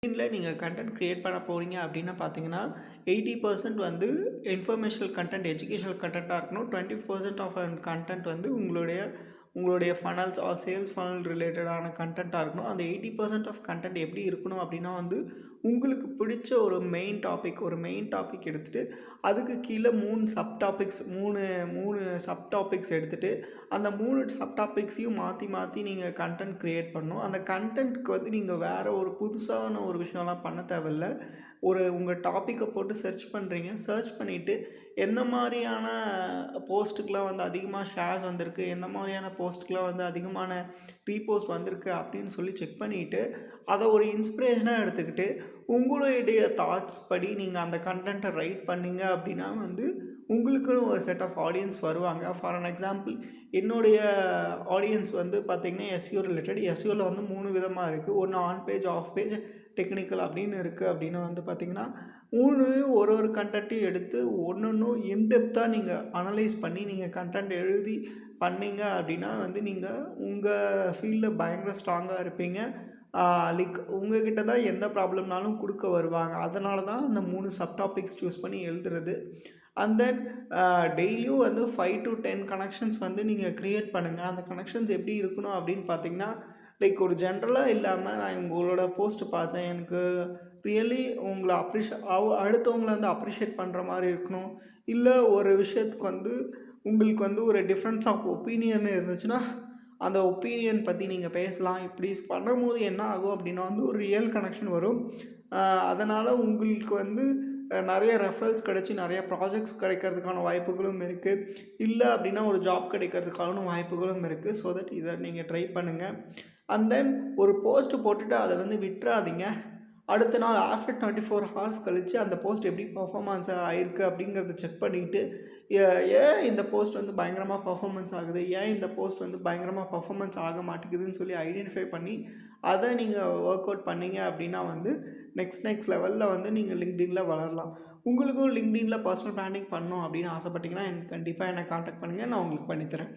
இதில் நீங்கள் content create பண்ண போகிறீங்க அப்படின்னு பார்த்தீங்கன்னா 80% வந்து இன்ஃபர்மேஷனல் கண்டென்ட் எஜுகேஷனல் கண்டென்ட்டாக இருக்கணும். 20% ஆஃப் கண்டென்ட் வந்து உங்களுடைய ஃபனல்ஸ் ஆர் சேல்ஸ் ஃபனல் ரிலேட்டடான கண்டென்ட்டாக இருக்கணும். அந்த 80% ஆஃப் கண்டென்ட் எப்படி இருக்கணும் அப்படின்னா வந்து உங்களுக்கு பிடிச்ச ஒரு மெயின் டாபிக் எடுத்துகிட்டு அதுக்கு கீழே 3 சப் டாபிக்ஸ் எடுத்துகிட்டு அந்த 3 சப் டாபிக்ஸையும் மாற்றி நீங்கள் கண்டென்ட் க்ரியேட் பண்ணணும். அந்த கண்டென்ட்க்கு வந்து நீங்கள் வேறு ஒரு புதுசான ஒரு விஷயம்லாம் பண்ண தேவையில்ல. உங்கள் டாப்பிக்கை போட்டு சர்ச் பண்ணுறீங்க. சர்ச் பண்ணிவிட்டு எந்த மாதிரியான போஸ்ட்டுக்கெலாம் வந்து அதிகமாக ஷேர்ஸ் வந்திருக்கு, எந்த மாதிரியான போஸ்ட்டுக்கெலாம் வந்து அதிகமான ரீபோஸ்ட் வந்திருக்கு அப்படின்னு சொல்லி செக் பண்ணிவிட்டு அதை ஒரு இன்ஸ்பிரேஷனாக எடுத்துக்கிட்டு உங்களுடைய தாட்ஸ் படி நீங்கள் அந்த கண்டென்ட்டை ரைட் பண்ணீங்க அப்படின்னா வந்து உங்களுக்குன்னு ஒரு செட் ஆஃப் ஆடியன்ஸ் வருவாங்க. ஃபார் அன் எக்ஸாம்பிள் என்னுடைய ஆடியன்ஸ் வந்து பார்த்திங்கன்னா எஸ்இஓ ரிலேட்டட். எஸ்இஓவில் வந்து 3 விதமாக இருக்குது. ஒன்று on page, off page, technical அப்படின்னு இருக்குது. அப்படின்னு வந்து பார்த்திங்கன்னா 3 ஒரு கண்டென்ட்டையும் எடுத்து ஒன்றும் இன்டெப்த்தாக நீங்கள் அனலைஸ் பண்ணி நீங்கள் கண்டென்ட் எழுதி பண்ணீங்க அப்படின்னா வந்து நீங்கள் உங்கள் ஃபீல்டில் பயங்கர ஸ்ட்ராங்காக இருப்பீங்க. லைக் உங்கள்கிட்ட தான் எந்த ப்ராப்ளம்னாலும் கொடுக்க வருவாங்க. அதனால தான் அந்த 3 சப் டாபிக்ஸ் சூஸ் பண்ணி எழுதுறது. அண்ட் தென் டெய்லியும் வந்து 5 to 10 கனெக்ஷன்ஸ் வந்து நீங்கள் க்ரியேட் பண்ணுங்கள். அந்த கனெக்ஷன்ஸ் எப்படி இருக்கணும் அப்படின்னு பார்த்தீங்கன்னா லைக் ஒரு ஜென்ரலாக இல்லாமல் நான் உங்களோட போஸ்ட் பார்த்தேன், எனக்கு ரியலி உங்களை அடுத்தவங்களை வந்து அப்ரிஷியேட் பண்ணுற மாதிரி இருக்கணும். இல்லை ஒரு விஷயத்துக்கு வந்து உங்களுக்கு வந்து ஒரு டிஃப்ரென்ஸ் ஆஃப் ஒப்பீனியன் இருந்துச்சுன்னா அந்த ஒப்பீனியன் பற்றி நீங்கள் பேசலாம். இப்படி பண்ணும்போது என்ன ஆகும் அப்படின்னா வந்து ஒரு ரியல் கனெக்ஷன் வரும். அதனால் உங்களுக்கு வந்து நிறைய ரெஃபரல்ஸ் கிடச்சி நிறைய ப்ராஜெக்ட்ஸ் கிடைக்கிறதுக்கான வாய்ப்புகளும் இருக்குது. இல்லை அப்படின்னா ஒரு ஜாப் கிடைக்கிறதுக்கான வாய்ப்புகளும் இருக்குது. ஸோ தட் இதை நீங்கள் ட்ரை பண்ணுங்கள். அண்ட் தென் ஒரு போஸ்ட்டு போட்டுட்டு அதை வந்து விட்டுறாதீங்க. அடுத்த நாள் ஆஃப்டர் 24 ஹவர்ஸ் கழித்து அந்த போஸ்ட் எப்படி பர்ஃபார்மன்ஸ் ஆகிருக்கு அப்படிங்கிறத செக் பண்ணிவிட்டு ஏன் இந்த போஸ்ட் வந்து பயங்கரமாக பர்ஃபார்மன்ஸ் ஆகுது, ஏன் இந்த போஸ்ட் வந்து பயங்கரமாக பர்ஃபார்மன்ஸ் ஆக மாட்டேங்குதுன்னு சொல்லி ஐடென்டிஃபை பண்ணி அதை நீங்கள் ஒர்க் அவுட் பண்ணீங்க அப்படின்னா வந்து நெக்ஸ்ட் லெவலில் வந்து நீங்கள் லிங்க்டினில் வளரலாம். உங்களுக்கும் லிங்க்டினில் பர்சனல் பிராண்டிங் பண்ணணும் அப்படின்னு ஆசைப்பட்டீங்கன்னா கண்டிப்பாக என்னை காண்டாக்ட் பண்ணுங்கள், நான் உங்களுக்கு பண்ணித்தரேன்.